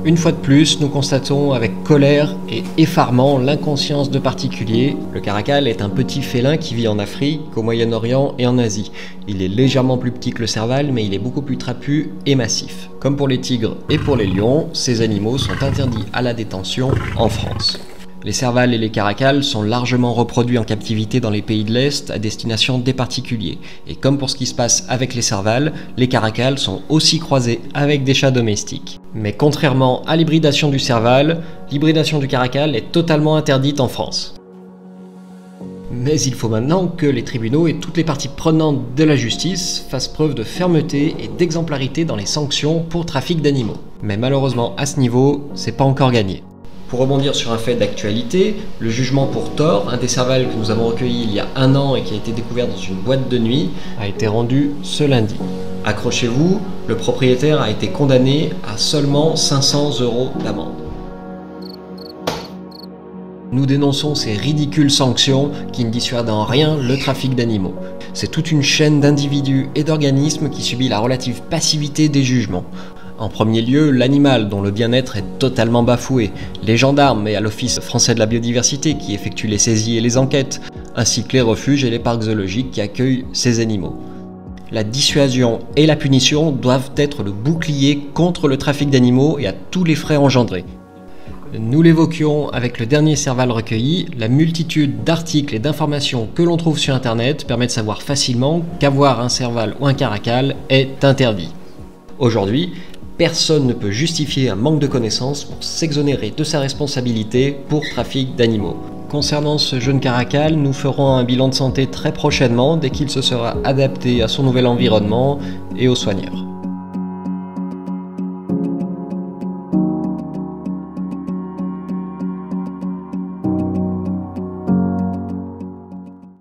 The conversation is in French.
Une fois de plus, nous constatons avec colère et effarement l'inconscience de particuliers. Le caracal est un petit félin qui vit en Afrique, au Moyen-Orient et en Asie. Il est légèrement plus petit que le serval, mais il est beaucoup plus trapu et massif. Comme pour les tigres et pour les lions, ces animaux sont interdits à la détention en France. Les servals et les caracals sont largement reproduits en captivité dans les pays de l'Est à destination des particuliers. Et comme pour ce qui se passe avec les servals, les caracals sont aussi croisés avec des chats domestiques. Mais contrairement à l'hybridation du serval, l'hybridation du caracal est totalement interdite en France. Mais il faut maintenant que les tribunaux et toutes les parties prenantes de la justice fassent preuve de fermeté et d'exemplarité dans les sanctions pour trafic d'animaux. Mais malheureusement à ce niveau, c'est pas encore gagné. Pour rebondir sur un fait d'actualité, le jugement pour Thor, un des servals que nous avons recueilli il y a 1 an et qui a été découvert dans une boîte de nuit, a été rendu ce lundi. Accrochez-vous, le propriétaire a été condamné à seulement 500 € d'amende. Nous dénonçons ces ridicules sanctions qui ne dissuadent en rien le trafic d'animaux. C'est toute une chaîne d'individus et d'organismes qui subit la relative passivité des jugements. En premier lieu, l'animal dont le bien-être est totalement bafoué, les gendarmes et à l'Office français de la biodiversité qui effectuent les saisies et les enquêtes, ainsi que les refuges et les parcs zoologiques qui accueillent ces animaux. La dissuasion et la punition doivent être le bouclier contre le trafic d'animaux et à tous les frais engendrés. Nous l'évoquions avec le dernier serval recueilli, la multitude d'articles et d'informations que l'on trouve sur internet permet de savoir facilement qu'avoir un serval ou un caracal est interdit. Aujourd'hui, personne ne peut justifier un manque de connaissances pour s'exonérer de sa responsabilité pour trafic d'animaux. Concernant ce jeune caracal, nous ferons un bilan de santé très prochainement dès qu'il se sera adapté à son nouvel environnement et aux soigneurs.